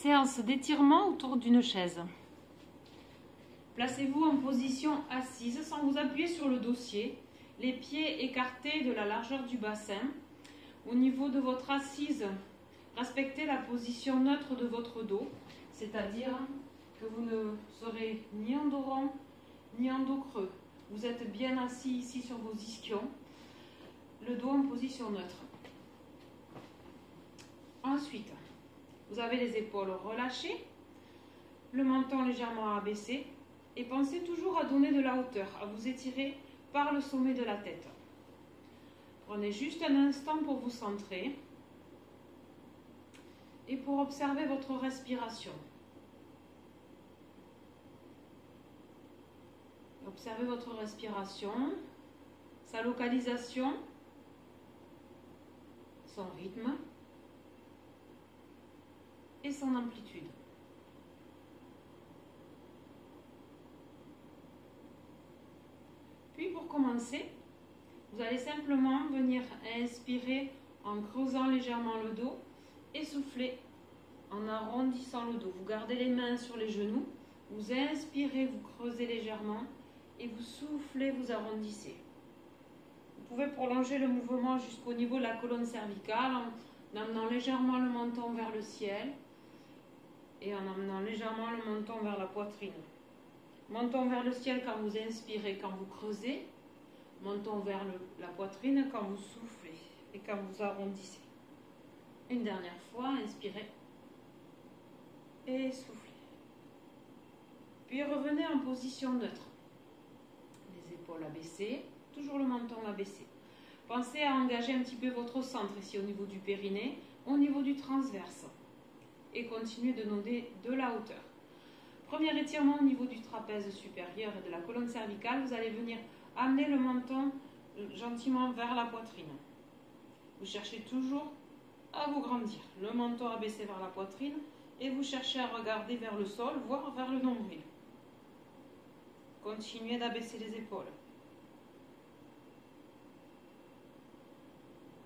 Séance d'étirement autour d'une chaise. Placez-vous en position assise sans vous appuyer sur le dossier, les pieds écartés de la largeur du bassin. Au niveau de votre assise, respectez la position neutre de votre dos, c'est-à-dire que vous ne serez ni en dos rond ni en dos creux. Vous êtes bien assis ici sur vos ischions, le dos en position neutre. Ensuite, vous avez les épaules relâchées, le menton légèrement abaissé et pensez toujours à donner de la hauteur, à vous étirer par le sommet de la tête. Prenez juste un instant pour vous centrer et pour observer votre respiration. Observez votre respiration, sa localisation, son rythme et son amplitude. Puis pour commencer, vous allez simplement venir inspirer en creusant légèrement le dos et souffler en arrondissant le dos. Vous gardez les mains sur les genoux, vous inspirez, vous creusez légèrement et vous soufflez, vous arrondissez. Vous pouvez prolonger le mouvement jusqu'au niveau de la colonne cervicale en amenant légèrement le menton vers le ciel et en amenant légèrement le menton vers la poitrine. Menton vers le ciel quand vous inspirez, quand vous creusez. Menton vers la poitrine quand vous soufflez et quand vous arrondissez. Une dernière fois, inspirez et soufflez. Puis revenez en position neutre. Les épaules abaissées, toujours le menton abaissé. Pensez à engager un petit peu votre centre ici au niveau du périnée, au niveau du transverse. Et continuez de donner de la hauteur. Premier étirement au niveau du trapèze supérieur et de la colonne cervicale. Vous allez venir amener le menton gentiment vers la poitrine. Vous cherchez toujours à vous grandir. Le menton abaissé vers la poitrine et vous cherchez à regarder vers le sol, voire vers le nombril. Continuez d'abaisser les épaules.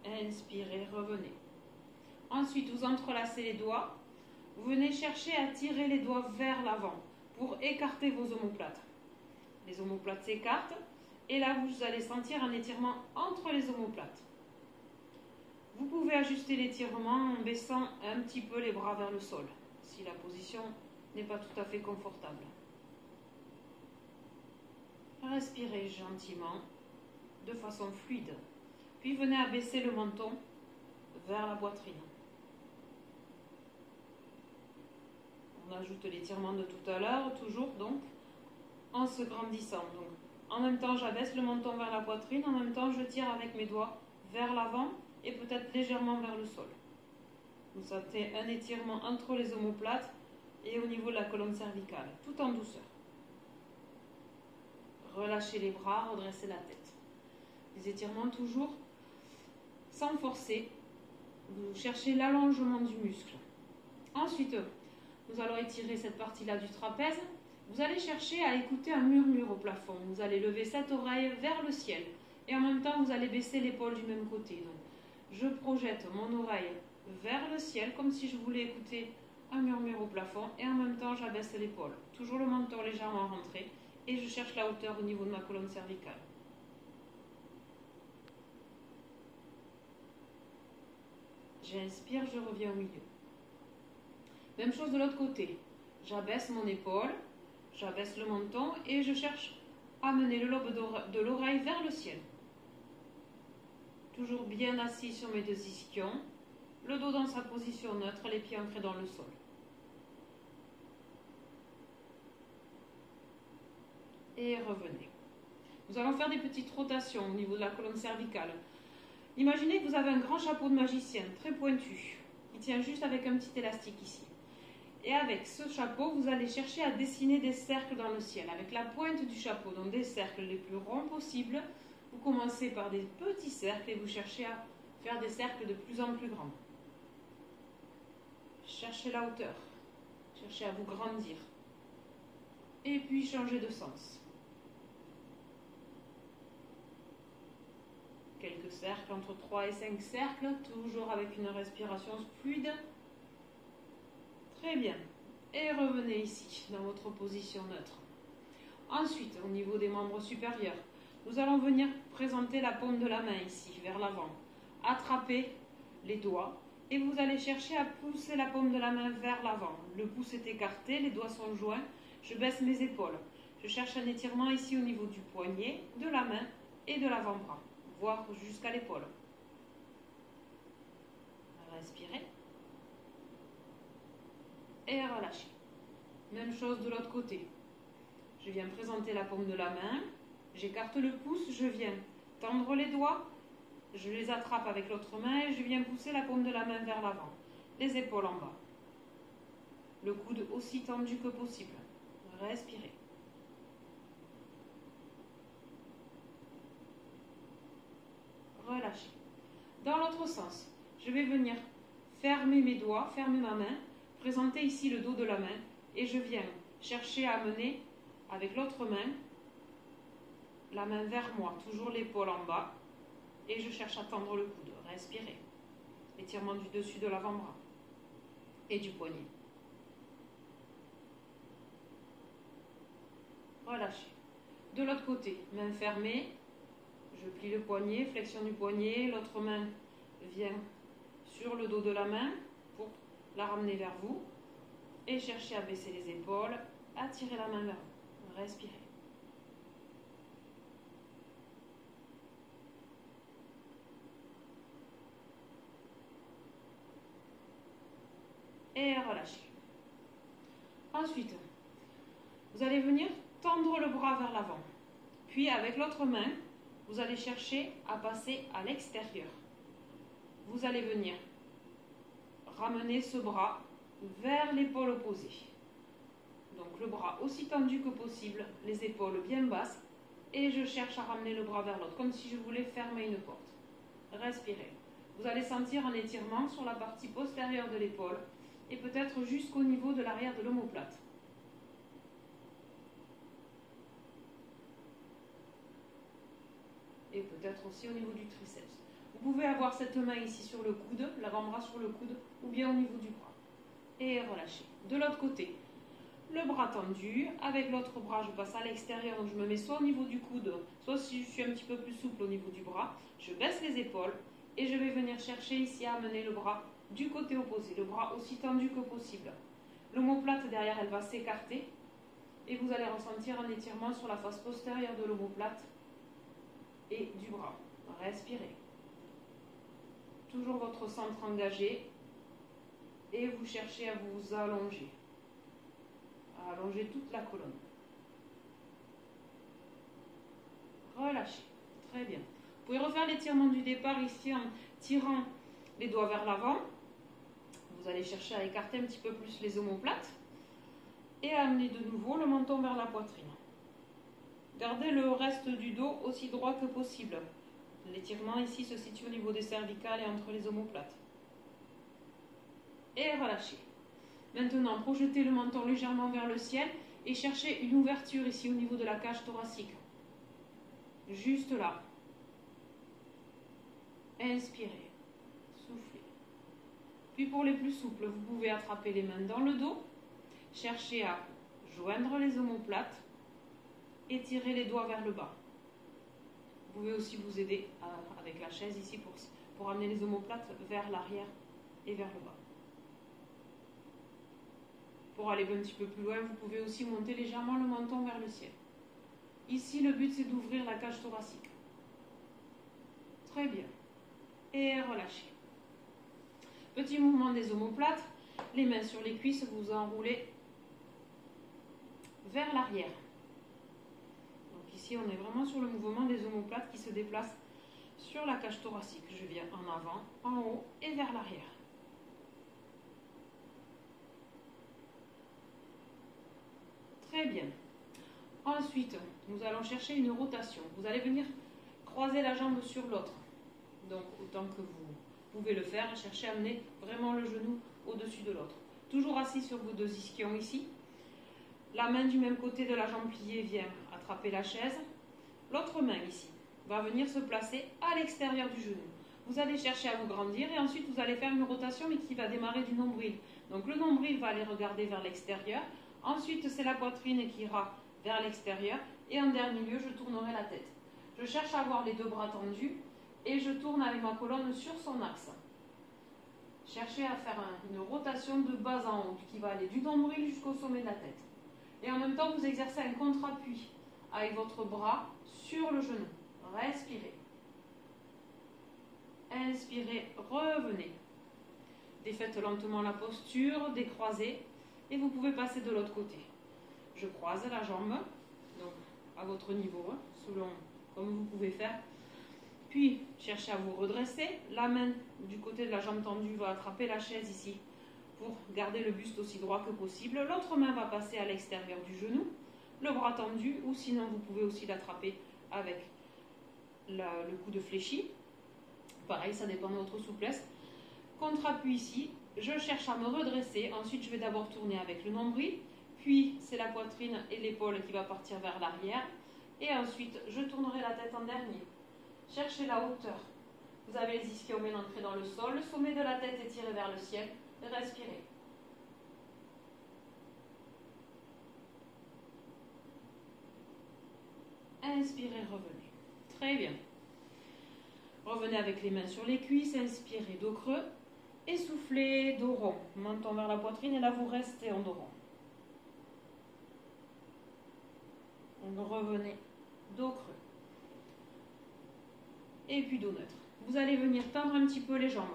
Inspirez, revenez. Ensuite, vous entrelacez les doigts. Vous venez chercher à tirer les doigts vers l'avant pour écarter vos omoplates. Les omoplates s'écartent et là, vous allez sentir un étirement entre les omoplates. Vous pouvez ajuster l'étirement en baissant un petit peu les bras vers le sol, si la position n'est pas tout à fait confortable. Respirez gentiment, de façon fluide. Puis venez abaisser le menton vers la poitrine. On ajoute l'étirement de tout à l'heure, toujours donc en se grandissant. Donc, en même temps, j'abaisse le menton vers la poitrine, en même temps, je tire avec mes doigts vers l'avant et peut-être légèrement vers le sol. Vous sentez un étirement entre les omoplates et au niveau de la colonne cervicale, tout en douceur. Relâchez les bras, redressez la tête. Les étirements toujours sans forcer. Vous cherchez l'allongement du muscle. Ensuite, nous allons étirer cette partie-là du trapèze. Vous allez chercher à écouter un murmure au plafond. Vous allez lever cette oreille vers le ciel. Et en même temps, vous allez baisser l'épaule du même côté. Donc, je projette mon oreille vers le ciel, comme si je voulais écouter un murmure au plafond. Et en même temps, j'abaisse l'épaule. Toujours le menton légèrement rentré. Et je cherche la hauteur au niveau de ma colonne cervicale. J'inspire, je reviens au milieu. Même chose de l'autre côté. J'abaisse mon épaule, j'abaisse le menton et je cherche à mener le lobe de l'oreille vers le ciel. Toujours bien assis sur mes deux ischions, le dos dans sa position neutre, les pieds ancrés dans le sol. Et revenez. Nous allons faire des petites rotations au niveau de la colonne cervicale. Imaginez que vous avez un grand chapeau de magicien, très pointu. Il tient juste avec un petit élastique ici. Et avec ce chapeau, vous allez chercher à dessiner des cercles dans le ciel. Avec la pointe du chapeau, donc des cercles les plus ronds possibles. Vous commencez par des petits cercles et vous cherchez à faire des cercles de plus en plus grands. Cherchez la hauteur. Cherchez à vous grandir. Et puis changez de sens. Quelques cercles, entre 3 et 5 cercles, toujours avec une respiration fluide. Très bien. Et revenez ici, dans votre position neutre. Ensuite, au niveau des membres supérieurs, nous allons venir présenter la paume de la main ici, vers l'avant. Attrapez les doigts et vous allez chercher à pousser la paume de la main vers l'avant. Le pouce est écarté, les doigts sont joints. Je baisse mes épaules. Je cherche un étirement ici au niveau du poignet, de la main et de l'avant-bras, voire jusqu'à l'épaule. Respirez. Et relâchez. Même chose de l'autre côté. Je viens présenter la paume de la main, j'écarte le pouce, je viens tendre les doigts, je les attrape avec l'autre main et je viens pousser la paume de la main vers l'avant, les épaules en bas. Le coude aussi tendu que possible. Respirez. Relâchez. Dans l'autre sens, je vais venir fermer mes doigts, fermer ma main, présenter ici le dos de la main et je viens chercher à amener avec l'autre main, la main vers moi, toujours l'épaule en bas, et je cherche à tendre le coude. Respirez. Étirement du dessus de l'avant-bras et du poignet. Relâchez. De l'autre côté, main fermée, je plie le poignet, flexion du poignet, l'autre main vient sur le dos de la main pour la ramener vers vous, et cherchez à baisser les épaules, à tirer la main vers vous. Respirez. Et relâchez. Ensuite, vous allez venir tendre le bras vers l'avant. Puis avec l'autre main, vous allez chercher à passer à l'extérieur. Vous allez venir ramener ce bras vers l'épaule opposée. Donc le bras aussi tendu que possible, les épaules bien basses, et je cherche à ramener le bras vers l'autre, comme si je voulais fermer une porte. Respirez. Vous allez sentir un étirement sur la partie postérieure de l'épaule, et peut-être jusqu'au niveau de l'arrière de l'omoplate. Et peut-être aussi au niveau du triceps. Vous pouvez avoir cette main ici sur le coude, l'avant-bras sur le coude, ou bien au niveau du bras. Et relâchez. De l'autre côté, le bras tendu, avec l'autre bras je passe à l'extérieur, donc je me mets soit au niveau du coude, soit si je suis un petit peu plus souple au niveau du bras, je baisse les épaules et je vais venir chercher ici à amener le bras du côté opposé, le bras aussi tendu que possible. L'omoplate derrière elle va s'écarter et vous allez ressentir un étirement sur la face postérieure de l'omoplate et du bras. Respirez. Toujours votre centre engagé et vous cherchez à vous allonger. À allonger toute la colonne. Relâchez. Très bien. Vous pouvez refaire l'étirement du départ ici en tirant les doigts vers l'avant. Vous allez chercher à écarter un petit peu plus les omoplates et à amener de nouveau le menton vers la poitrine. Gardez le reste du dos aussi droit que possible. L'étirement ici se situe au niveau des cervicales et entre les omoplates. Et relâchez. Maintenant, projetez le menton légèrement vers le ciel et cherchez une ouverture ici au niveau de la cage thoracique. Juste là. Inspirez. Soufflez. Puis pour les plus souples, vous pouvez attraper les mains dans le dos, chercher à joindre les omoplates et tirer les doigts vers le bas. Vous pouvez aussi vous aider avec la chaise ici pour amener les omoplates vers l'arrière et vers le bas. Pour aller un petit peu plus loin, vous pouvez aussi monter légèrement le menton vers le ciel. Ici, le but, c'est d'ouvrir la cage thoracique. Très bien. Et relâchez. Petit mouvement des omoplates. Les mains sur les cuisses, vous enroulez vers l'arrière. Donc ici, on est vraiment sur le mouvement des omoplates qui se déplacent sur la cage thoracique. Je viens en avant, en haut et vers l'arrière. Très bien. Ensuite, nous allons chercher une rotation. Vous allez venir croiser la jambe sur l'autre. Donc, autant que vous pouvez le faire, cherchez à amener vraiment le genou au-dessus de l'autre. Toujours assis sur vos deux ischions ici. La main du même côté de la jambe pliée vient attraper la chaise. L'autre main ici va venir se placer à l'extérieur du genou. Vous allez chercher à vous grandir et ensuite vous allez faire une rotation mais qui va démarrer du nombril. Donc le nombril va aller regarder vers l'extérieur. Ensuite, c'est la poitrine qui ira vers l'extérieur. Et en dernier lieu, je tournerai la tête. Je cherche à avoir les deux bras tendus et je tourne avec ma colonne sur son axe. Cherchez à faire une rotation de bas en haut qui va aller du nombril jusqu'au sommet de la tête. Et en même temps, vous exercez un contre-appui avec votre bras sur le genou. Respirez. Inspirez, revenez. Défaites lentement la posture, décroisez et vous pouvez passer de l'autre côté. Je croise la jambe, donc à votre niveau, selon comme vous pouvez faire. Puis, cherchez à vous redresser. La main du côté de la jambe tendue va attraper la chaise ici pour garder le buste aussi droit que possible. L'autre main va passer à l'extérieur du genou, le bras tendu, ou sinon vous pouvez aussi l'attraper avec le coude fléchi. Pareil, ça dépend de votre souplesse. Contre-appui ici, je cherche à me redresser. Ensuite, je vais d'abord tourner avec le nombril. Puis, c'est la poitrine et l'épaule qui va partir vers l'arrière. Et ensuite, je tournerai la tête en dernier. Cherchez la hauteur. Vous avez les ischio-méniens ancrés dans le sol. Le sommet de la tête est tiré vers le ciel. Respirez. Inspirez, revenez. Très bien. Revenez avec les mains sur les cuisses. Inspirez, dos creux. Et soufflez, dos rond. Menton vers la poitrine et là vous restez en dos rond. Revenez, dos creux. Et puis dos neutre. Vous allez venir tendre un petit peu les jambes.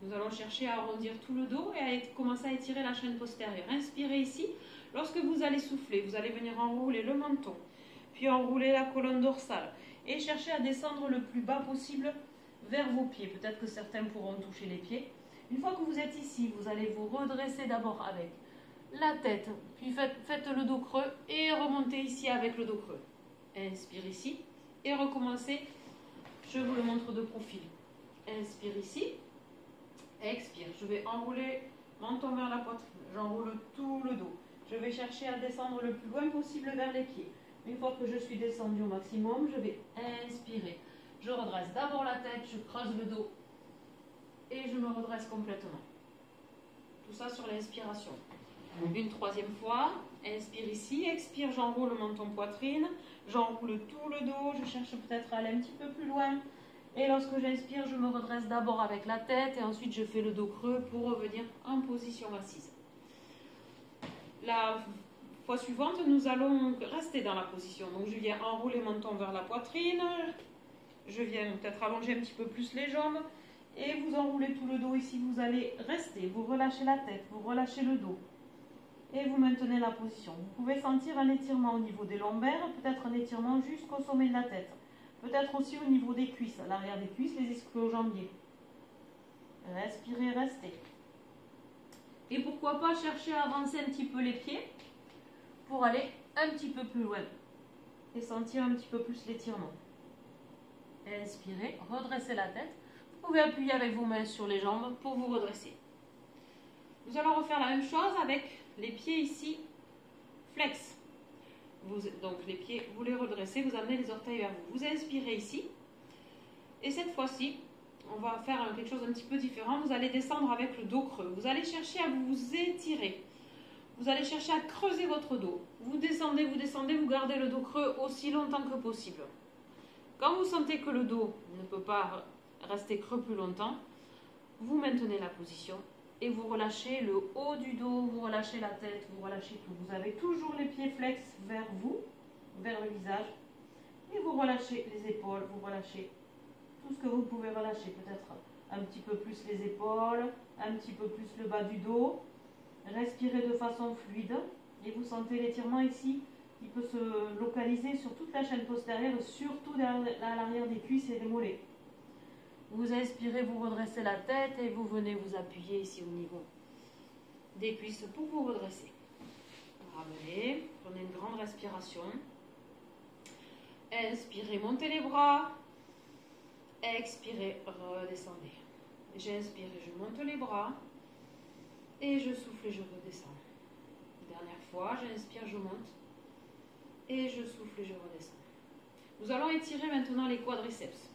Nous allons chercher à arrondir tout le dos et à commencer à étirer la chaîne postérieure. Inspirez ici. Lorsque vous allez souffler, vous allez venir enrouler le menton, puis enrouler la colonne dorsale et chercher à descendre le plus bas possible vers vos pieds. Peut-être que certains pourront toucher les pieds. Une fois que vous êtes ici, vous allez vous redresser d'abord avec la tête, puis faites le dos creux et remontez ici avec le dos creux. Inspire ici et recommencez. Je vous le montre de profil. Inspire ici. Expire. Je vais enrouler menton vers la poitrine. J'enroule tout le dos. Je vais chercher à descendre le plus loin possible vers les pieds. Une fois que je suis descendu au maximum, je vais inspirer. Je redresse d'abord la tête, je creuse le dos et je me redresse complètement. Tout ça sur l'inspiration. Une troisième fois. Inspire ici. Expire. J'enroule le menton poitrine. J'enroule tout le dos. Je cherche peut-être à aller un petit peu plus loin. Et lorsque j'inspire, je me redresse d'abord avec la tête et ensuite je fais le dos creux pour revenir en position assise. La fois suivante, nous allons rester dans la position. Donc je viens enrouler menton vers la poitrine. Je viens peut-être allonger un petit peu plus les jambes. Et vous enroulez tout le dos ici. Vous allez rester. Vous relâchez la tête. Vous relâchez le dos. Et vous maintenez la position. Vous pouvez sentir un étirement au niveau des lombaires. Peut-être un étirement jusqu'au sommet de la tête. Peut-être aussi au niveau des cuisses, à l'arrière des cuisses, les ischio-jambiers. Respirez, restez. Et pourquoi pas chercher à avancer un petit peu les pieds pour aller un petit peu plus loin et sentir un petit peu plus l'étirement. Inspirez, redressez la tête. Vous pouvez appuyer avec vos mains sur les jambes pour vous redresser. Nous allons refaire la même chose avec les pieds ici, flex. Donc les pieds, vous les redressez, vous amenez les orteils vers vous. Vous inspirez ici. Et cette fois-ci, on va faire quelque chose d'un petit peu différent. Vous allez descendre avec le dos creux. Vous allez chercher à vous étirer. Vous allez chercher à creuser votre dos. Vous descendez, vous gardez le dos creux aussi longtemps que possible. Quand vous sentez que le dos ne peut pas rester creux plus longtemps, vous maintenez la position. Et vous relâchez le haut du dos, vous relâchez la tête, vous relâchez tout. Vous avez toujours les pieds flex vers vous, vers le visage. Et vous relâchez les épaules, vous relâchez tout ce que vous pouvez relâcher. Peut-être un petit peu plus les épaules, un petit peu plus le bas du dos. Respirez de façon fluide. Et vous sentez l'étirement ici qui peut se localiser sur toute la chaîne postérieure, surtout à l'arrière des cuisses et des mollets. Vous inspirez, vous redressez la tête et vous venez vous appuyer ici au niveau des cuisses pour vous redresser. Ramenez, prenez une grande respiration. Inspirez, montez les bras. Expirez, redescendez. J'inspire et je monte les bras. Et je souffle et je redescends. Dernière fois, j'inspire, je monte. Et je souffle et je redescends. Nous allons étirer maintenant les quadriceps.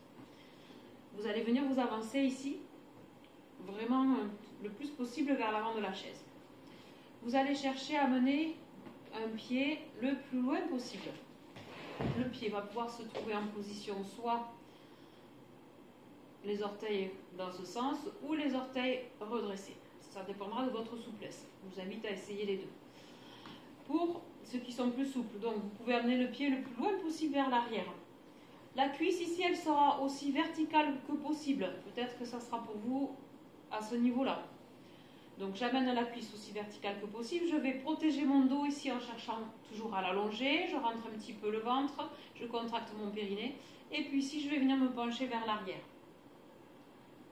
Vous allez venir vous avancer ici, vraiment le plus possible vers l'avant de la chaise. vous allez chercher à mener un pied le plus loin possible. Le pied va pouvoir se trouver en position soit les orteils dans ce sens ou les orteils redressés. Ça dépendra de votre souplesse. Je vous invite à essayer les deux. Pour ceux qui sont plus souples, donc vous pouvez amener le pied le plus loin possible vers l'arrière. La cuisse ici, elle sera aussi verticale que possible. Peut-être que ça sera pour vous à ce niveau-là. Donc j'amène la cuisse aussi verticale que possible. Je vais protéger mon dos ici en cherchant toujours à l'allonger. Je rentre un petit peu le ventre. Je contracte mon périnée. Et puis ici, je vais venir me pencher vers l'arrière.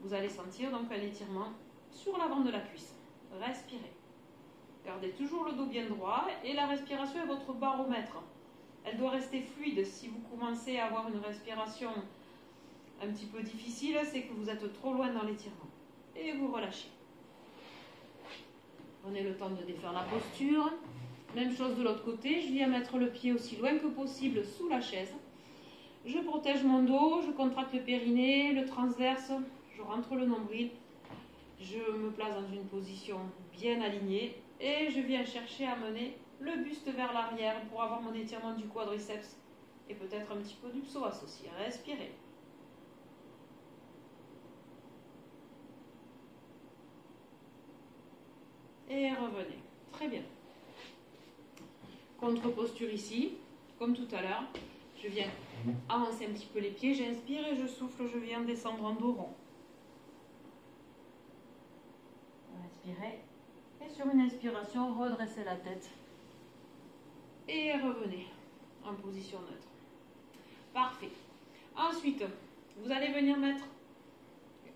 Vous allez sentir donc un étirement sur l'avant de la cuisse. Respirez. Gardez toujours le dos bien droit et la respiration est votre baromètre. Elle doit rester fluide. Si vous commencez à avoir une respiration un petit peu difficile, c'est que vous êtes trop loin dans l'étirement. Et vous relâchez. Prenez le temps de défaire la posture. Même chose de l'autre côté. Je viens mettre le pied aussi loin que possible sous la chaise. Je protège mon dos, je contracte le périnée, le transverse, je rentre le nombril. Je me place dans une position bien alignée et je viens chercher à mener le buste vers l'arrière pour avoir mon étirement du quadriceps et peut-être un petit peu du psoas aussi. Respirez. Et revenez. Très bien. Contre-posture ici, comme tout à l'heure. Je viens avancer un petit peu les pieds, j'inspire et je souffle, je viens descendre en dos rond. Inspirez. Et sur une inspiration, redressez la tête. Et revenez en position neutre. Parfait. Ensuite, vous allez venir mettre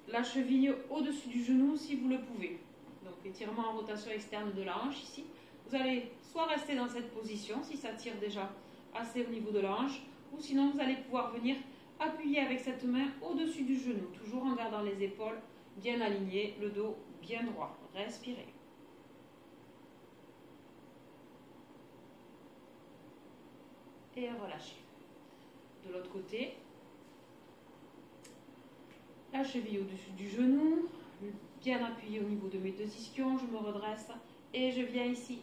la cheville au-dessus du genou si vous le pouvez. Donc étirement en rotation externe de la hanche ici. Vous allez soit rester dans cette position si ça tire déjà assez au niveau de la hanche, ou sinon vous allez pouvoir venir appuyer avec cette main au-dessus du genou, toujours en gardant les épaules bien alignées, le dos bien droit. Respirez. Et relâchez. De l'autre côté, la cheville au-dessus du genou, bien appuyée au niveau de mes deux ischions, je me redresse et je viens ici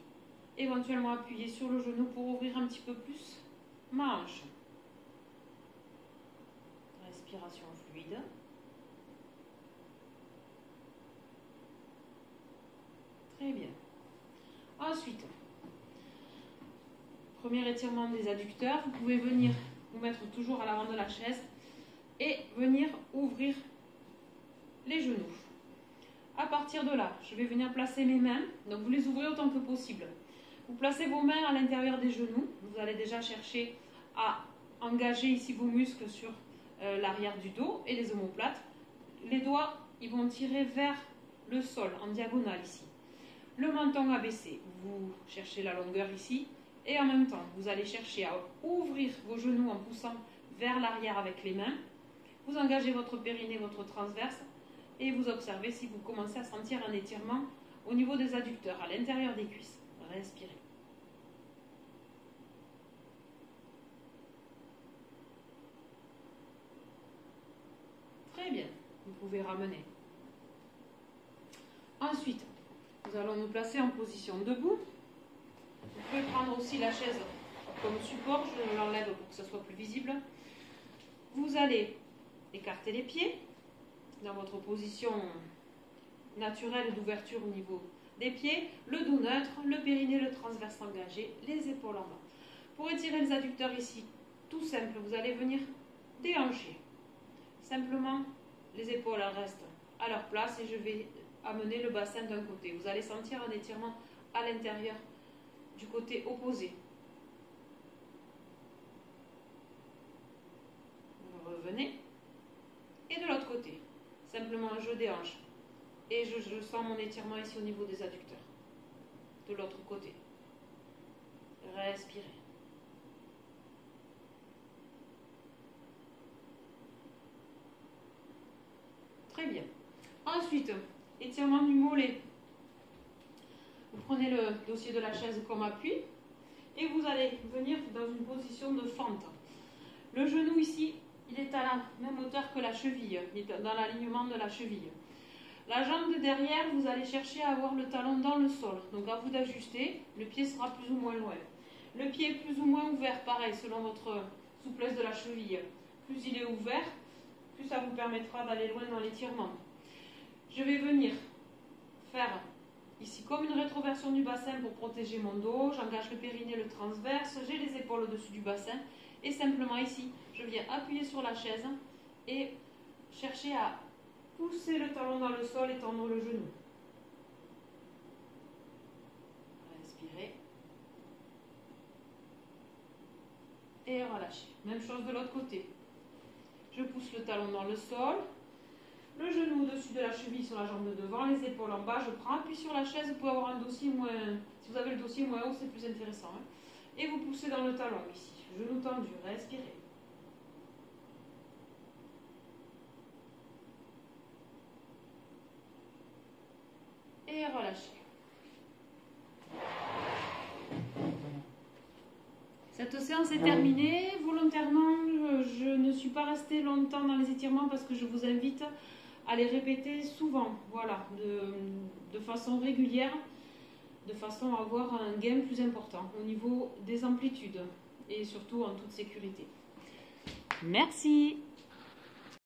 éventuellement appuyer sur le genou pour ouvrir un petit peu plus ma hanche. Respiration fluide. Très bien. Ensuite, premier étirement des adducteurs. Vous pouvez venir vous mettre toujours à l'avant de la chaise et venir ouvrir les genoux. À partir de là, je vais venir placer mes mains. Donc vous les ouvrez autant que possible. Vous placez vos mains à l'intérieur des genoux. Vous allez déjà chercher à engager ici vos muscles sur l'arrière du dos et les omoplates. Les doigts, ils vont tirer vers le sol, en diagonale ici. Le menton abaissé, vous cherchez la longueur ici. Et en même temps, vous allez chercher à ouvrir vos genoux en poussant vers l'arrière avec les mains. Vous engagez votre périnée, votre transverse. Et vous observez si vous commencez à sentir un étirement au niveau des adducteurs, à l'intérieur des cuisses. Respirez. Très bien, vous pouvez ramener. Ensuite, nous allons nous placer en position debout. Vous pouvez prendre aussi la chaise comme support, je l'enlève pour que ce soit plus visible. Vous allez écarter les pieds dans votre position naturelle d'ouverture au niveau des pieds, le dos neutre, le périnée, le transverse engagé, les épaules en bas. Pour étirer les adducteurs ici, tout simple, vous allez venir déhancher. Simplement, les épaules restent à leur place et je vais amener le bassin d'un côté. Vous allez sentir un étirement à l'intérieur du côté opposé. Vous revenez. Et de l'autre côté, simplement je déhanche. Et je sens mon étirement ici au niveau des adducteurs. De l'autre côté. Respirez. Très bien. Ensuite, étirement du mollet. Vous prenez le dossier de la chaise comme appui et vous allez venir dans une position de fente. Le genou ici, il est à la même hauteur que la cheville, il est dans l'alignement de la cheville. La jambe de derrière, vous allez chercher à avoir le talon dans le sol. Donc à vous d'ajuster, le pied sera plus ou moins loin. Le pied est plus ou moins ouvert, pareil, selon votre souplesse de la cheville. Plus il est ouvert, plus ça vous permettra d'aller loin dans l'étirement. Je vais venir faire ici comme une rétroversion du bassin pour protéger mon dos. J'engage le périnée, le transverse, j'ai les épaules au-dessus du bassin. Et simplement ici, je viens appuyer sur la chaise et chercher à pousser le talon dans le sol et tendre le genou. Inspirez. Et relâchez. Même chose de l'autre côté. Je pousse le talon dans le sol. Le genou au-dessus de la cheville sur la jambe de devant, les épaules en bas. Je prends appui sur la chaise. Vous pouvez avoir un dossier moins... Si vous avez le dossier moins haut, c'est plus intéressant. Hein. Et vous poussez dans le talon ici. Genou tendu. Respirez. Et relâchez. Cette séance est terminée. Volontairement, je ne suis pas restée longtemps dans les étirements parce que je vous invite à les répéter souvent, voilà, de façon régulière, de façon à avoir un gain plus important au niveau des amplitudes et surtout en toute sécurité. Merci.